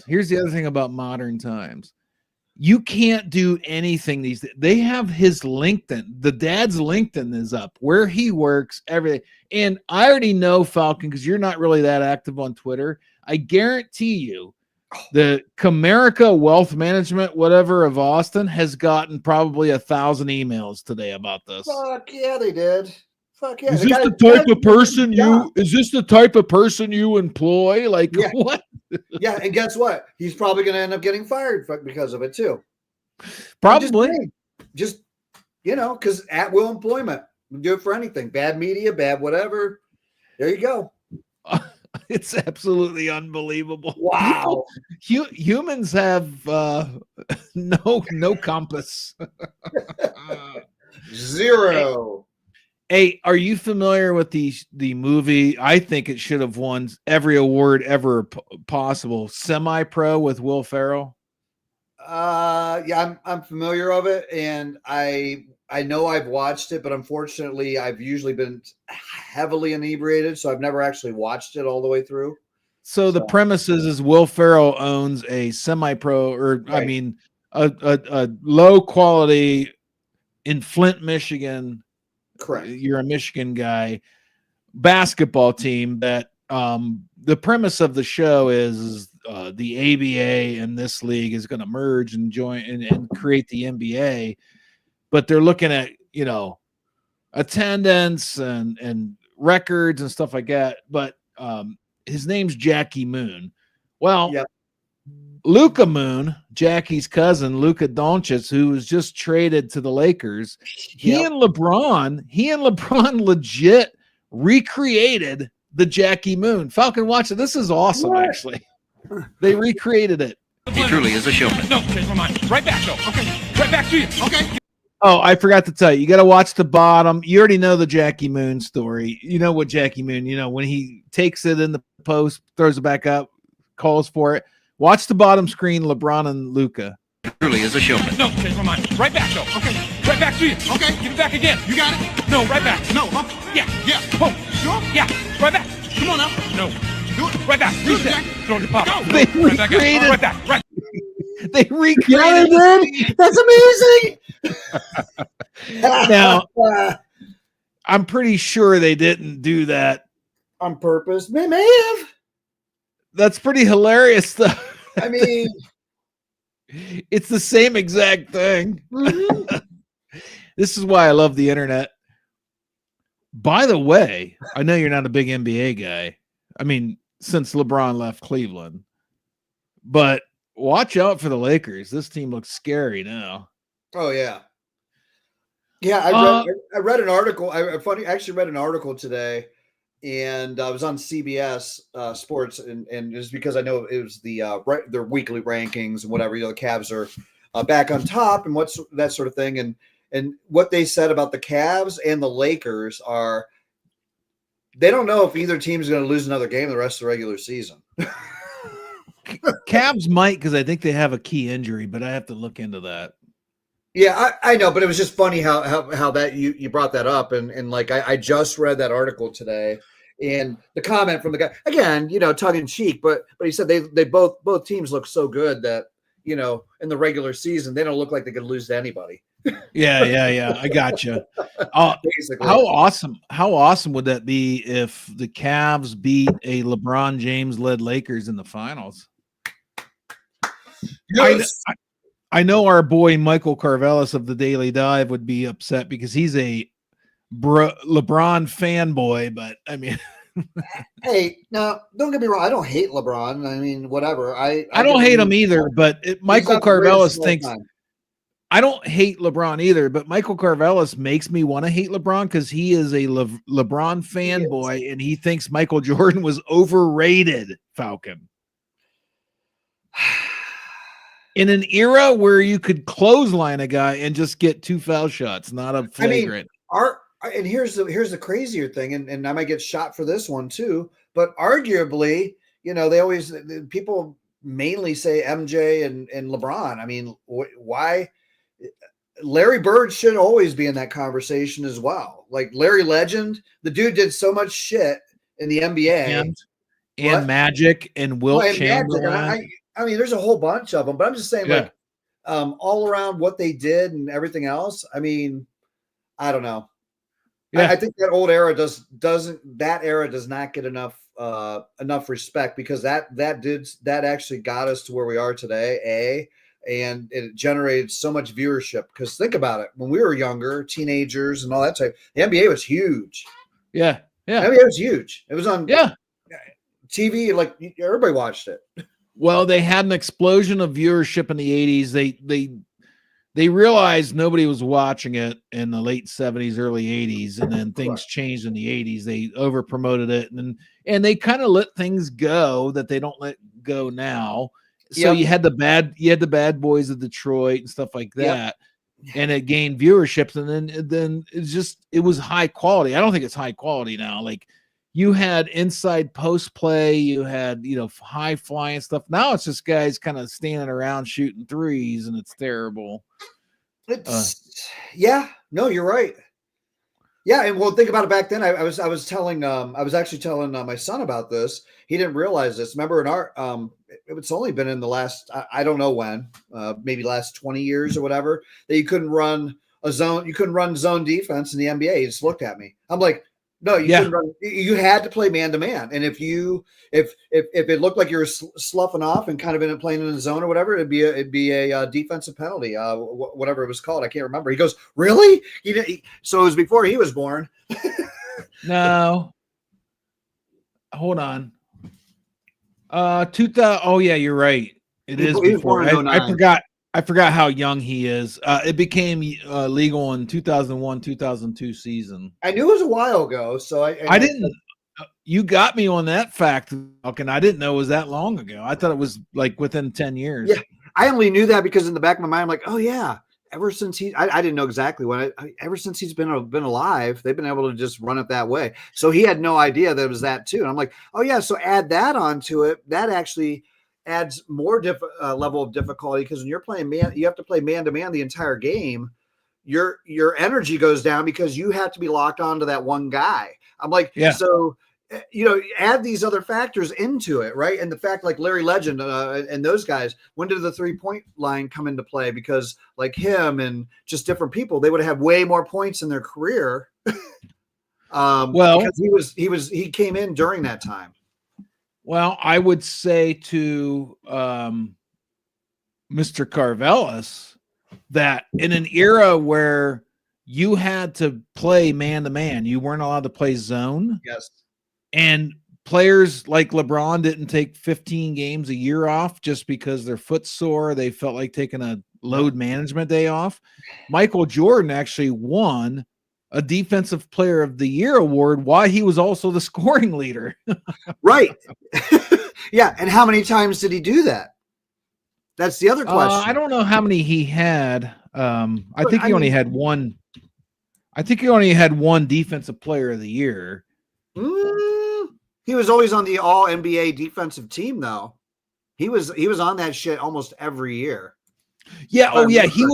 You can't do anything these days. They have his LinkedIn. The dad's LinkedIn is up, where he works, everything. And I already know, Falcon, because you're not really that active on Twitter. I guarantee you, the Comerica Wealth Management, whatever, of Austin has gotten probably 1,000 emails today about this. Fuck yeah, they did. Fuck yeah. Is this the type of person you employ? Like, what? Yeah, and guess what? He's probably going to end up getting fired because of it too. Probably. Just because at will employment, do it for anything. Bad media, bad whatever. There you go. It's absolutely unbelievable. Wow. Humans have no compass. Zero. Hey, are you familiar with the movie? I think it should have won every award ever possible. Semi-Pro with Will Ferrell. Yeah, I'm familiar of it, and I know I've watched it, but unfortunately, I've usually been heavily inebriated, so I've never actually watched it all the way through. So the premise is Will Ferrell owns a semi-pro, or right. I mean, a low quality in Flint, Michigan. Correct. You're a Michigan guy. Basketball team that the premise of the show is the ABA and this league is going to merge and join and create the NBA. But they're looking at, attendance and records and stuff like that. But his name's Jackie Moon. Well, Luka Moon, Jackie's cousin, Luka Doncic, who was just traded to the Lakers, he and LeBron legit recreated the Jackie Moon. Falcon, watch it. This is awesome, actually. They recreated it. He truly is a showman. No, change my mind. Right back, though. Okay. Right back to you. Okay. Oh, I forgot to tell you. You got to watch the bottom. You already know the Jackie Moon story. You know what Jackie Moon, when he takes it in the post, throws it back up, calls for it. Watch the bottom screen, LeBron and Luka. Truly is a showman. No, change my mind. Right back, though. Okay. Right back to you. Okay. Give it back again. You got it? No, right back. No. Yeah. Oh. Sure? Yeah. Right back. Come on now. No. Do it. Right back. Reset. Throw it to pop. Go. They recreated. Right back. Right. They recreated. Yeah, they did. That's amazing. Now, I'm pretty sure they didn't do that on purpose. They may have. That's pretty hilarious, though. I mean, it's the same exact thing. Mm-hmm. This is why I love the internet. By the way, I know you're not a big NBA guy. I mean, since LeBron left Cleveland, but watch out for the Lakers. This team looks scary now. Oh yeah. Yeah. I read an article. I actually read an article today, and I was on CBS Sports, and it's because I know it was their weekly rankings and whatever. The Cavs are back on top, and what's that sort of thing. And what they said about the Cavs and the Lakers are, they don't know if either team is going to lose another game the rest of the regular season. Cavs might, because I think they have a key injury, but I have to look into that. Yeah, I know, but it was just funny how that you brought that up, and like I just read that article today, and the comment from the guy again, tongue in cheek, but he said they both teams look so good that in the regular season they don't look like they could lose to anybody. Yeah. I gotcha. Basically. How awesome would that be if the Cavs beat a LeBron James led Lakers in the finals? Yes. I know our boy Michael Carvelis of the Daily Dive would be upset because he's a LeBron fanboy, but I mean, Hey, now don't get me wrong. I don't hate LeBron. I mean, whatever. I don't hate him either. But Michael not the greatest Carvelis of all thinks time. I don't hate LeBron either. But Michael Carvelis makes me want to hate LeBron because he is a LeBron fanboy and he thinks Michael Jordan was overrated. Falcon. In an era where you could clothesline a guy and just get 2 foul shots, not a flagrant. And here's the crazier thing, and I might get shot for this one too, but arguably, people mainly say MJ and LeBron. I mean, why? Larry Bird should always be in that conversation as well. Like Larry Legend, the dude did so much shit in the NBA. And Magic and Wilt Chamberlain. I mean, there's a whole bunch of them, but I'm just saying, all around what they did and everything else. I mean, I don't know. Yeah. I think that old era does not get enough respect because that actually got us to where we are today. And it generated so much viewership because think about it, when we were younger, teenagers and all that type, the NBA was huge. Yeah. The NBA was huge. It was on TV, like everybody watched it. Well, they had an explosion of viewership in the 80s. They realized nobody was watching it in the late 70s, early 80s, and then things changed in the 80s. They over promoted it, and they kind of let things go that they don't let go now. So you had the bad boys of Detroit and stuff like that, and it gained viewership, and then it was high quality. I don't think it's high quality now. Like you had inside post play, you had high flying stuff. Now it's just guys kind of standing around shooting threes, and it's terrible. No, you're right. Yeah, and well, think about it. Back then, I was actually telling my son about this. He didn't realize this. Remember, in our it's only been in the last I don't know when, maybe last 20 years or whatever, that you couldn't run zone defense in the NBA. He just looked at me. I'm like, no, you couldn't run. You had to play man to man, and if it looked like you were sloughing off and kind of playing in the zone or whatever, it'd be a defensive penalty, whatever it was called. I can't remember. He goes, really? So it was before he was born. No, hold on. 2000. Oh yeah, you're right. It is before. I forgot how young he is. It became legal in 2001-2002 season. I knew it was a while ago, so I didn't. You got me on that fact, Falcon. I didn't know it was that long ago. I thought it was like within 10 years. Yeah, I only knew that because in the back of my mind, I'm like, oh yeah. Ever since I didn't know exactly when. Ever since he's been alive, they've been able to just run it that way. So he had no idea that it was that too. And I'm like, oh yeah. So add that onto it. That actually adds more level of difficulty because when you're playing man, you have to play man to man the entire game. Your energy goes down because you have to be locked onto that one guy. I'm like, so add these other factors into it, right? And the fact like Larry Legend and those guys, when did the 3-point line come into play? Because like him and just different people, they would have way more points in their career. Because he came in during that time. Well, I would say to Mr. Carvelis that in an era where you had to play man to man, you weren't allowed to play zone. Yes. And players like LeBron didn't take 15 games a year off just because their foot's sore. They felt like taking a load management day off. Michael Jordan actually won a Defensive Player of the Year award while he was also the scoring leader. Right. Yeah. And how many times did he do that? That's the other question. I don't know how many he had. I think he only had one. I think he only had one Defensive Player of the Year. He was always on the All NBA defensive team, though. He was on that shit almost every year. Yeah. Oh, yeah. He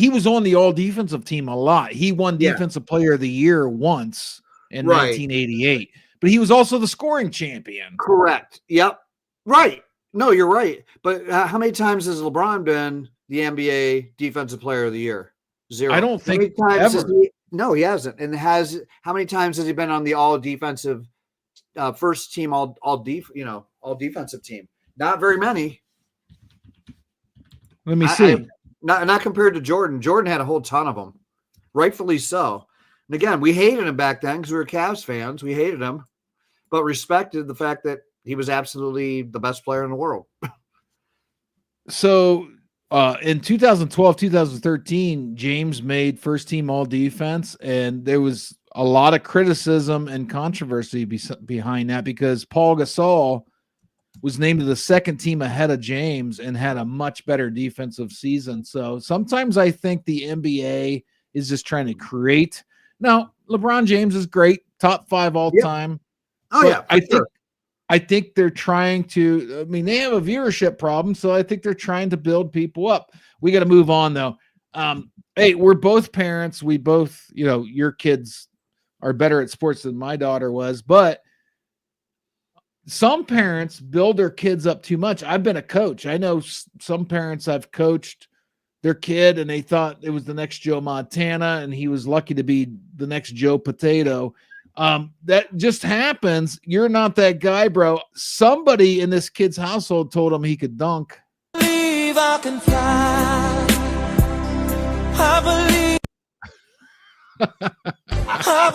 was on the All Defensive team a lot. He won Defensive Player of the Year once in 1988, but he was also the scoring champion. Correct. Yep. Right. No, you're right. But how many times has LeBron been the NBA Defensive Player of the Year? Zero. I don't think how many times ever. No, he hasn't. And how many times has he been on the all defensive first team, all defensive team? Not very many. Let me see. Not compared to Jordan. Jordan had a whole ton of them, rightfully so. And again, we hated him back then because we were Cavs fans. We hated him, but respected the fact that he was absolutely the best player in the world. So in 2012, 2013, James made first team all defense, and there was a lot of criticism and controversy behind that because Paul Gasol was named to the second team ahead of James and had a much better defensive season. So sometimes I think the NBA is just trying to create. Now, LeBron James is great, top 5 all time. Oh yeah, I think they're trying to. I mean, they have a viewership problem, so I think they're trying to build people up. We got to move on though. Hey, we're both parents. We both, your kids are better at sports than my daughter was, but some parents build their kids up too much. I've been a coach. I know some parents I've coached their kid and they thought it was the next Joe Montana and he was lucky to be the next Joe Potato. That just happens. You're not that guy, bro. Somebody in this kid's household told him he could dunk. I believe I can fly. I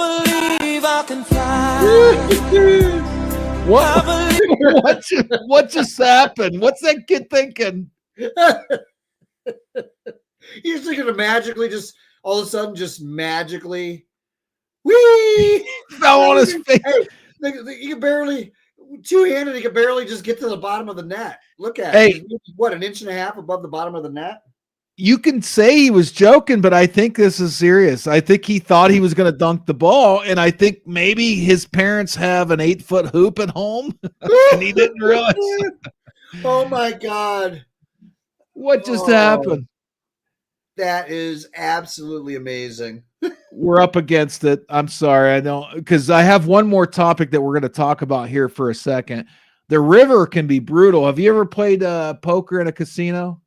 believe I can fly. What just happened? What's that kid thinking? He's thinking of magically, just all of a sudden, just magically, whee, fell on his face. Hey, you can barely two-handed. He can barely just get to the bottom of the net. Look at it. What, an inch and a half above the bottom of the net? You can say he was joking, but I think this is serious. I think he thought he was going to dunk the ball, and I think maybe his parents have an 8-foot hoop at home, and he didn't realize. Oh my God! What just happened? That is absolutely amazing. We're up against it. I'm sorry, I don't, because I have one more topic that we're going to talk about here for a second. The river can be brutal. Have you ever played poker in a casino?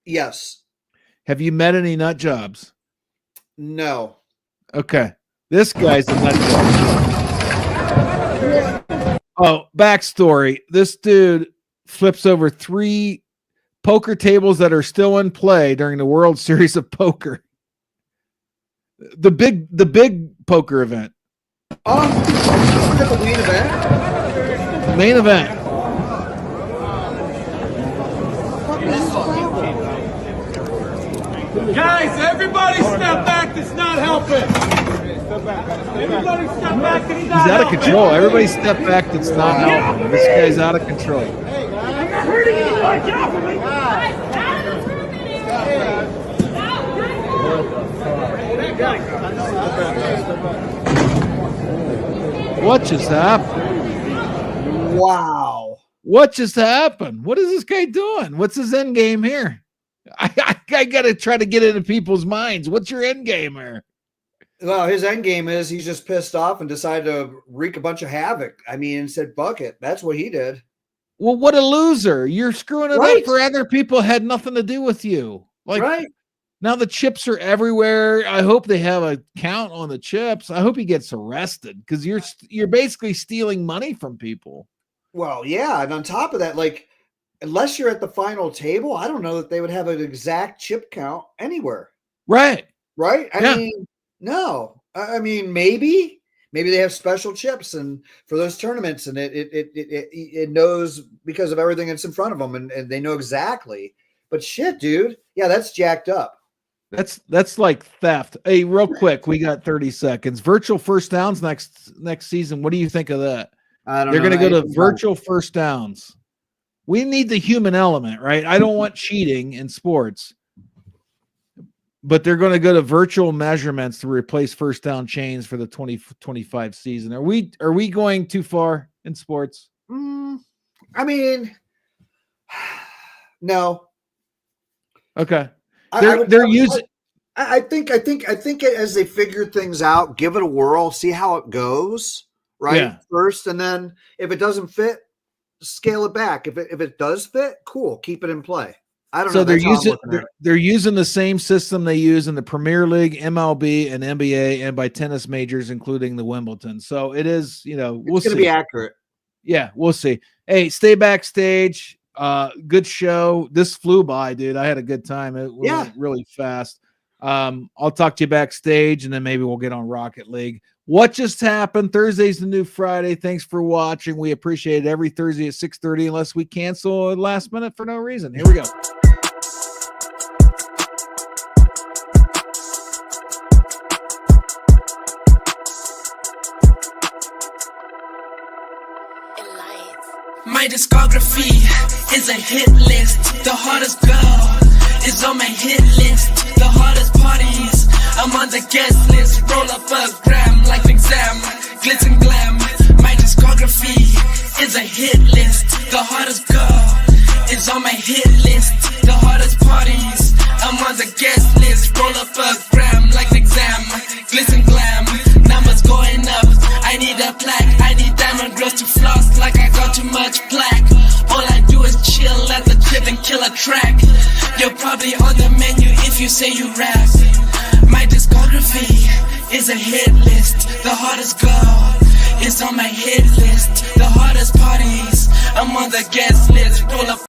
Yes. Have you met any nut jobs? No. Okay. This guy's a nut job. Oh, backstory. This dude flips over 3 poker tables that are still in play during the World Series of Poker. The big poker event. The main event? The main event. Guys, everybody step back. That's not helping. Everybody step back. He's He's out of control. Everybody step back. That's not helping. This guy's out of control. I'm not hurting anyone. Get off of me. What just happened? Wow. What just happened? What is this guy doing? What's his end game here? I got to try to get into people's minds. What's your end game here? Well, his end game is he's just pissed off and decided to wreak a bunch of havoc. I mean, and said, "Buck it." That's what he did. Well, what a loser. You're screwing it up for other people had nothing to do with you. Like, now the chips are everywhere. I hope they have a count on the chips. I hope he gets arrested because you're basically stealing money from people. Well, yeah. And on top of that, like, unless you're at the final table, I don't know that they would have an exact chip count anywhere. Right. Right. I mean, no. I mean, maybe they have special chips and for those tournaments, and it knows because of everything that's in front of them, and they know exactly. But shit, dude, yeah, that's jacked up. That's like theft. Hey, real quick, we got 30 seconds. Virtual first downs next season. What do you think of that? I don't They're know. going to go to virtual first downs. We need the human element, right? I don't want cheating in sports, but they're going to go to virtual measurements to replace first down chains for the 2025 season. Are we going too far in sports? I mean, no. Okay. They're using. I think as they figure things out, give it a whirl, see how it goes, right? First, and then if it doesn't fit, scale it back. If it does fit, cool, keep it in play. I don't So know. they're using the same system they use in the Premier League, MLB, and NBA, and by tennis majors, including the Wimbledon. So it is, we'll see. It's going to be accurate. Yeah, we'll see. Hey, stay backstage. Good show. This flew by, dude. I had a good time. It went really fast. I'll talk to you backstage, and then maybe we'll get on Rocket League. What just happened? Thursday's the new Friday. Thanks for watching. We appreciate it every Thursday at 6:30, unless we cancel last minute for no reason. Here we go. My discography is a hit list. The hottest girl is on my hit list. The hottest parties, I'm on the guest list. Roll up a gram like an exam, glitz and glam. My discography is a hit list. The hottest girl is on my hit list. The hottest parties, I'm on the guest list. Roll up a gram like an exam, glitz and glam. Numbers going up, I need a plaque. I need diamond girls to floss like I got too much plaque. All I do is chill at the crib and kill a track. You're probably on the menu if you say you rap. My discography is a hit list. The hottest girl is on my hit list. The hottest parties, I'm on the guest list. Roll up